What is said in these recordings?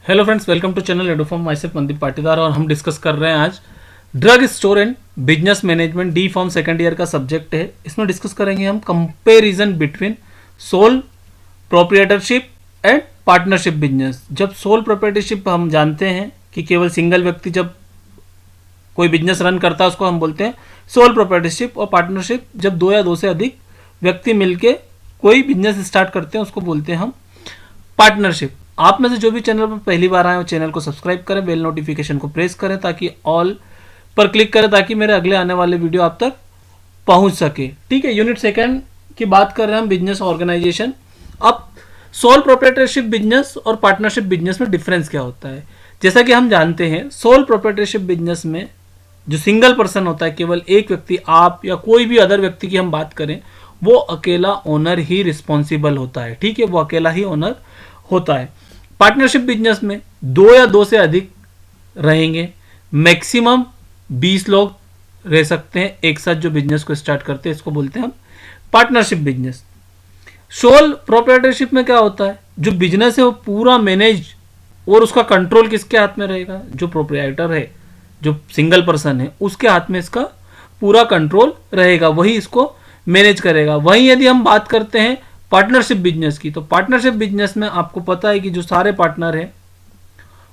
Hello friends, welcome to channel Edoform. Myself Mandeep Patidar और हम discuss कर रहे हैं आज drug store and business management D pharm second year का सब्जेक्ट है। इसमें डिस्कस करेंगे हम comparison between sole proprietorship and partnership business. जब सोल प्रोप्रिएटरशिप हम जानते हैं कि केवल सिंगल व्यक्ति जब कोई बिजनेस रन करता है उसको हम बोलते हैं सोल प्रोप्रिएटरशिप, और पार्टनरशिप जब दो या दो से अधिक व्यक्ति मिलके कोई बिजनेस स्टार्ट करते हैं उसको बोलते हैं हम पार्टनरशिप। आप में से जो भी चैनल पर पहली बार आए हो चैनल को सब्सक्राइब करें, बेल नोटिफिकेशन को प्रेस करें ताकि ऑल पर क्लिक करें ताकि मेरे अगले आने वाले वीडियो आप तक पहुंच सके। ठीक है, यूनिट सेकंड की बात कर रहे हैं हम बिजनेस ऑर्गेनाइजेशन। अब सोल प्रोप्रिएटरशिप बिजनेस और पार्टनरशिप बिजनेस में डिफरेंस क्या होता है? जैसा कि हम जानते हैं सोल प्रोप्रिएटरशिप बिजनेस में जो सिंगल पर्सन होता है, केवल एक व्यक्ति, आप या कोई भी अदर व्यक्ति की हम बात करें, वो अकेला ओनर ही रिस्पॉन्सिबल होता है। ठीक है, वो अकेला ही ओनर होता है। पार्टनरशिप बिजनेस में दो या दो से अधिक रहेंगे, मैक्सिमम 20 लोग रह सकते हैं एक साथ जो बिजनेस को स्टार्ट करते हैं, इसको बोलते हैं हम पार्टनरशिप बिजनेस। सोल प्रोप्राइटरशिप में क्या होता है, जो बिजनेस है वो पूरा मैनेज और उसका कंट्रोल किसके हाथ में रहेगा? जो प्रोप्राइटर है, जो सिंगल पर्सन है, उसके हाथ में इसका पूरा कंट्रोल रहेगा, वही इसको मैनेज करेगा। वहीं यदि हम बात करते हैं पार्टनरशिप बिजनेस की, तो पार्टनरशिप बिजनेस में आपको पता है कि जो सारे पार्टनर हैं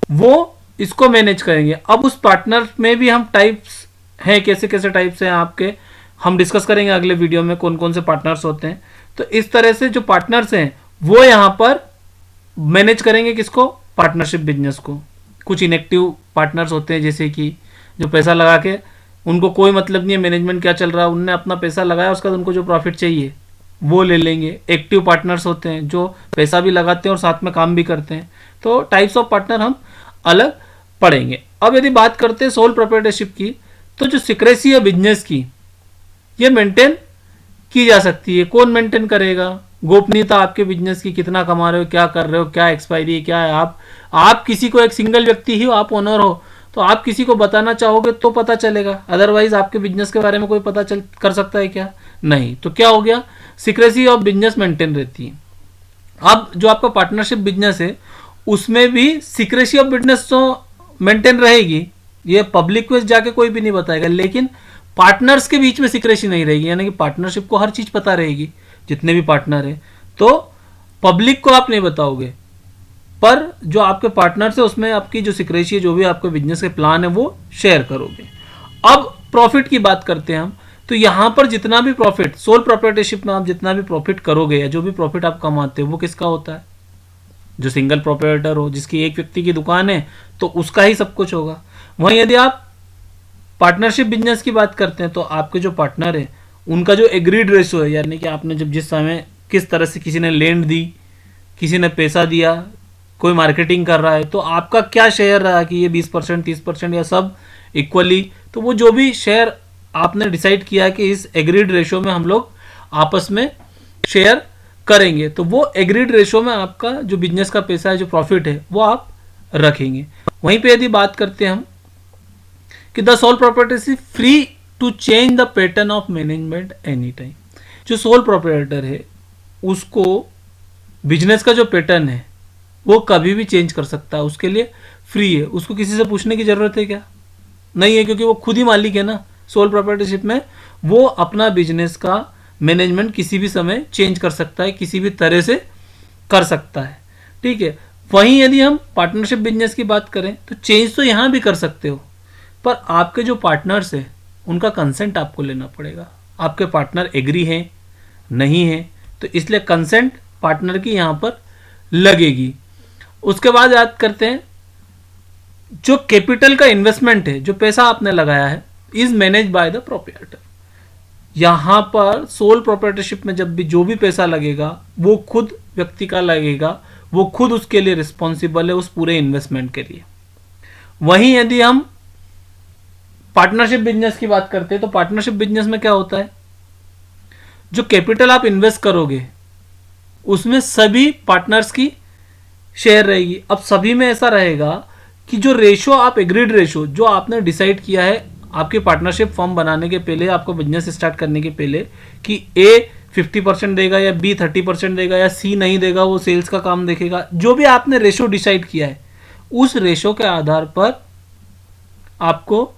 वो इसको मैनेज करेंगे। अब उस पार्टनर में भी हम टाइप्स हैं, कैसे कैसे टाइप्स हैं आपके, हम डिस्कस करेंगे अगले वीडियो में कौन कौन से पार्टनर्स होते हैं। तो इस तरह से जो पार्टनर्स हैं वो यहाँ पर मैनेज करेंगे किसको? पार्टनरशिप बिजनेस को। कुछ इनएक्टिव पार्टनर्स होते हैं, जैसे कि जो पैसा लगा के उनको कोई मतलब नहीं है मैनेजमेंट क्या चल रहा है, उनने अपना पैसा लगाया, उसका उनको जो प्रॉफिट चाहिए वो ले लेंगे। एक्टिव पार्टनर्स होते हैं जो पैसा भी लगाते हैं और साथ में काम भी करते हैं। तो टाइप्स ऑफ पार्टनर हम अलग पढ़ेंगे। अब यदि बात करते हैं सोल प्रोप्राइटरशिप की, तो जो सिक्रेसी है बिजनेस की, ये मेंटेन की जा सकती है। कौन मेंटेन करेगा? गोपनीयता आपके बिजनेस की, कितना कमा रहे हो, क्या कर रहे हो, क्या एक्सपायरी है, क्या है। आप किसी को, एक सिंगल व्यक्ति ही हो, आप ओनर हो, तो आप किसी को बताना चाहोगे तो पता चलेगा, अदरवाइज आपके बिजनेस के बारे में कोई पता चल कर सकता है क्या? नहीं। तो क्या हो गया? सिक्रेसी ऑफ बिजनेस मेंटेन रहती है। अब जो आपका पार्टनरशिप बिजनेस है उसमें भी सिक्रेसी ऑफ बिजनेस तो मेंटेन रहेगी, ये पब्लिक को जाके कोई भी नहीं बताएगा, लेकिन पार्टनर्स के बीच में सिक्रेसी नहीं रहेगी। यानी कि पार्टनरशिप को हर चीज पता रहेगी, जितने भी पार्टनर है, तो पब्लिक को आप नहीं बताओगे, पर जो आपके पार्टनर्स है उसमें आपकी जो सिक्रेसी है, जो भी आपके बिजनेस के प्लान है वो शेयर करोगे। अब प्रॉफिट की बात करते हैं हम। तो यहां पर जितना भी प्रॉफिट सोल प्रोप्राइटरशिप में आप जितना भी प्रॉफिट करोगे या जो भी प्रॉफिट आप कमाते हो वो किसका होता है? जो सिंगल प्रोप्राइटर हो, जिसकी एक व्यक्ति की दुकान है, तो उसका ही सब कुछ होगा। वहीं यदि आप पार्टनरशिप बिजनेस की बात करते हैं तो आपके जो पार्टनर है उनका जो एग्रीड रेशो है, यानी कि आपने जब जिस समय किस तरह से किसी ने लैंड दी, किसी ने पैसा दिया, कोई मार्केटिंग कर रहा है, तो आपका क्या शेयर रहा कि ये 20%, 30% या सब इक्वली, तो वो जो भी शेयर आपने डिसाइड किया कि इस एग्रीड रेशो में हम लोग आपस में शेयर करेंगे, तो वो एग्रीड रेशो में आपका जो बिजनेस का पैसा है, जो प्रॉफिट है, वो आप रखेंगे। वहीं पे यदि बात करते हैं हम कि the sole proprietorship free to change the pattern of management any time. जो सोल प्रोप्राइटर है उसको बिजनेस का जो पैटर्न है वो कभी भी चेंज कर सकता है, उसके लिए फ्री है। उसको किसी से पूछने की जरूरत है क्या? नहीं है, क्योंकि वो खुद ही मालिक है ना। सोल प्रोप्राइटरशिप में वो अपना बिजनेस का मैनेजमेंट किसी भी समय चेंज कर सकता है, किसी भी तरह से कर सकता है। ठीक है। वहीं यदि हम पार्टनरशिप बिजनेस की बात करें तो चेंज तो यहां भी कर सकते हो, पर आपके जो पार्टनर्स है उनका कंसेंट आपको लेना पड़ेगा। आपके पार्टनर एग्री है नहीं है, तो इसलिए कंसेंट पार्टनर की यहां पर लगेगी। उसके बाद याद करते हैं जो कैपिटल का इन्वेस्टमेंट है, जो पैसा आपने लगाया है, is manage by the proprietor. यहां पर सोल प्रोप्राइटरशिप में जब भी जो भी पैसा लगेगा वो खुद व्यक्ति का लगेगा, वो खुद उसके लिए रिस्पॉन्सिबल है, उस पूरे इन्वेस्टमेंट के लिए। वहीं यदि हम पार्टनरशिप बिजनेस की बात करते हैं तो पार्टनरशिप बिजनेस में क्या होता है, जो कैपिटल आप इन्वेस्ट करोगे उसमें सभी पार्टनर्स की शेयर रहेगी। अब सभी में ऐसा रहेगा कि जो रेशो आप एग्रीड रेशो जो आपने डिसाइड किया है आपकी पार्टनरशिप फॉर्म बनाने के पहले, आपको बिजनेस स्टार्ट करने के पहले, कि ए 50% देगा या बी 30% देगा या सी नहीं देगा, वो सेल्स का काम देखेगा, जो भी आपने रेशो डिसाइड किया है उस रेशो के आधार पर आपको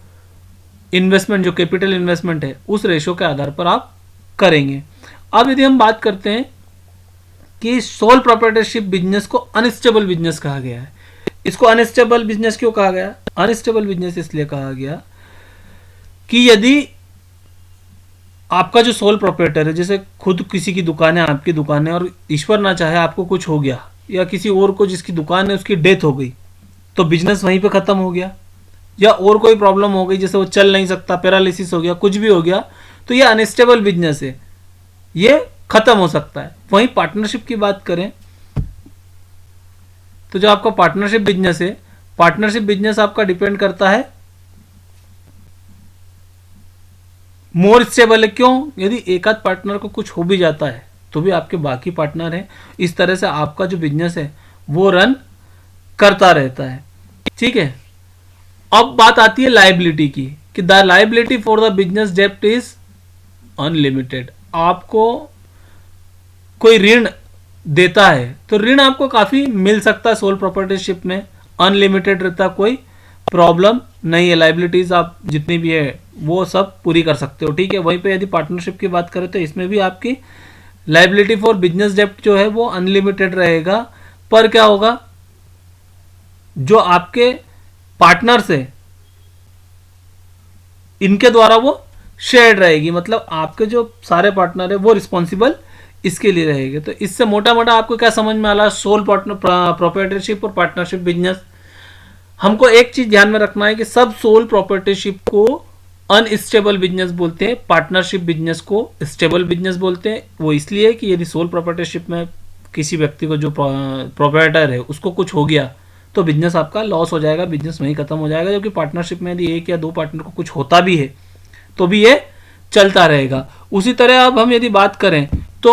इन्वेस्टमेंट, जो कैपिटल इन्वेस्टमेंट है, उस रेशो के आधार पर आप करेंगे। अब यदि हम बात करते हैं कि सोल प्रोप्राइटरशिप बिजनेस को अनस्टेबल बिजनेस कहा गया है। इसको अनस्टेबल बिजनेस क्यों कहा गया? अनस्टेबल बिजनेस इसलिए कहा गया कि यदि आपका जो सोल प्रोप्राइटर है, जैसे खुद किसी की दुकान है, आपकी दुकान है, और ईश्वर ना चाहे आपको कुछ हो गया, या किसी और को जिसकी दुकान है उसकी डेथ हो गई, तो बिजनेस वहीं पे खत्म हो गया, या और कोई प्रॉब्लम हो गई, जैसे वो चल नहीं सकता, पैरालिसिस हो गया, कुछ भी हो गया, तो ये अनस्टेबल बिजनेस है, ये खत्म हो सकता है। वहीं पार्टनरशिप की बात करें तो जो आपका पार्टनरशिप बिजनेस है, पार्टनरशिप बिजनेस आपका डिपेंड करता है, मोर स्टेबल है। क्यों? यदि एक आध पार्टनर को कुछ हो भी जाता है तो भी आपके बाकी पार्टनर हैं, इस तरह से आपका जो बिजनेस है वो रन करता रहता है। ठीक है, अब बात आती है लायबिलिटी की, कि the liability for the business डेप्ट इज अनलिमिटेड। आपको कोई ऋण देता है तो ऋण आपको काफी मिल सकता है सोल प्रॉपर्टीशिप में, अनलिमिटेड रहता, कोई प्रॉब्लम नहीं है, लाइबिलिटीज आप जितनी भी है वो सब पूरी कर सकते हो। ठीक है, वहीं पे यदि पार्टनरशिप की बात करें तो इसमें भी आपकी लाइबिलिटी फॉर बिजनेस डेप्ट जो है वो अनलिमिटेड रहेगा, पर क्या होगा, जो आपके पार्टनर्स है इनके द्वारा वो शेयर रहेगी, मतलब आपके जो सारे पार्टनर है वो रिस्पॉन्सिबल इसके लिए रहेंगे। तो इससे मोटा मोटा आपको क्या समझ में आ रहा है, सोल पार्टनर प्रोप्राइटरशिप और पार्टनरशिप बिजनेस। हमको एक चीज ध्यान में रखना है कि सब सोल प्रॉपर्टीशिप को अनस्टेबल बिजनेस बोलते हैं, पार्टनरशिप बिजनेस को स्टेबल बिजनेस बोलते हैं। वो इसलिए कि यदि सोल प्रॉपर्टीशिप में किसी व्यक्ति को, जो प्रोप्राइटर है, उसको कुछ हो गया तो बिजनेस आपका लॉस हो जाएगा, बिजनेस वहीं खत्म हो जाएगा। जबकि पार्टनरशिप में यदि एक या दो पार्टनर को कुछ होता भी है तो भी ये चलता रहेगा। उसी तरह अब हम यदि बात करें तो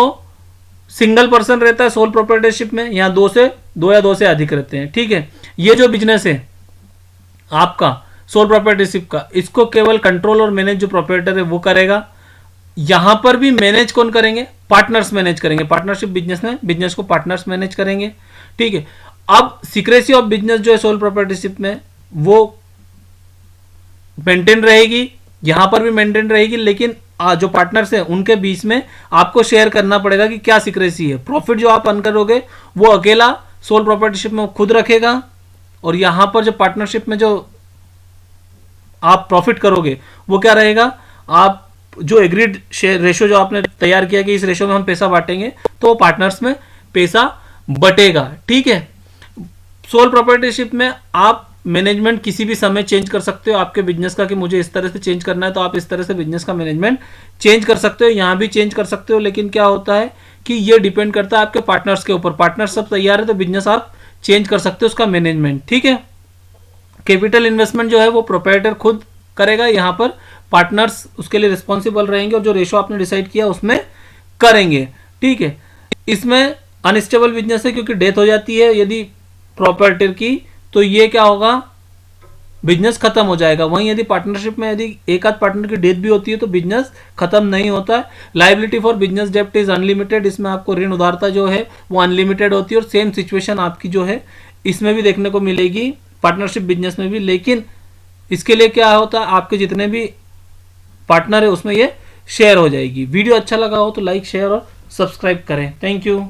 सिंगल पर्सन रहता है सोल प्रोप्राइटरशिप में, यहाँ दो या दो से अधिक रहते हैं। ठीक है, ये जो बिजनेस है आपका सोल प्रोप्राइटरशिप का, इसको केवल कंट्रोल और मैनेज जो प्रोप्राइटर है वो करेगा। यहां पर भी मैनेज कौन करेंगे? पार्टनर्स मैनेज करेंगे। पार्टनरशिप बिजनेस में बिजनेस को पार्टनर्स मैनेज करेंगे। ठीक है, अब सीक्रेसी ऑफ बिजनेस जो है सोल प्रोप्राइटरशिप में वो मेंटेन रहेगी, यहां पर भी मेंटेन रहेगी, लेकिन जो पार्टनर्स हैं उनके बीच में आपको शेयर करना पड़ेगा कि क्या सीक्रेसी है। प्रॉफिट जो आप अर्न करोगे वो अकेला सोल प्रॉपर्टीशिप में खुद रखेगा, और यहां पर जो पार्टनरशिप में जो आप प्रॉफिट करोगे वो क्या रहेगा, आप जो एग्रीड शेयर रेशो जो आपने तैयार किया कि इस रेशो में हम पैसा बांटेंगे, तो पार्टनर्स में पैसा बटेगा। ठीक है, सोल प्रॉपर्टीशिप में आप मैनेजमेंट किसी भी समय चेंज कर सकते हो आपके बिजनेस का, कि मुझे इस तरह से चेंज करना है तो आप इस तरह से बिजनेस का मैनेजमेंट चेंज कर सकते हो, यहां भी चेंज कर सकते हो। लेकिन क्या होता है कि ये डिपेंड करता है आपके पार्टनर्स के ऊपर। पार्टनर्स सब तैयार है तो बिजनेस आप चेंज कर सकते हो उसका मैनेजमेंट। ठीक है, कैपिटल इन्वेस्टमेंट जो है वो प्रोप्राइटर खुद करेगा, यहां पर पार्टनर्स उसके लिए रिस्पॉन्सिबल रहेंगे और जो रेशो आपने डिसाइड किया उसमें करेंगे। ठीक है, इसमें अनस्टेबल बिजनेस है क्योंकि डेथ हो जाती है यदि प्रॉपर्टर की, तो ये क्या होगा, बिजनेस खत्म हो जाएगा। वहीं यदि पार्टनरशिप में यदि एक आध पार्टनर की डेथ भी होती है तो बिजनेस खत्म नहीं होता है। लायबिलिटी फॉर बिजनेस डेप्ट इज अनलिमिटेड, इसमें आपको ऋण उधारता जो है वो अनलिमिटेड होती है, और सेम सिचुएशन आपकी जो है इसमें भी देखने को मिलेगी, पार्टनरशिप बिजनेस में भी। लेकिन इसके लिए क्या होता है, आपके जितने भी पार्टनर है उसमें ये शेयर हो जाएगी। वीडियो अच्छा लगा हो तो लाइक, शेयर और सब्सक्राइब करें। Thank you.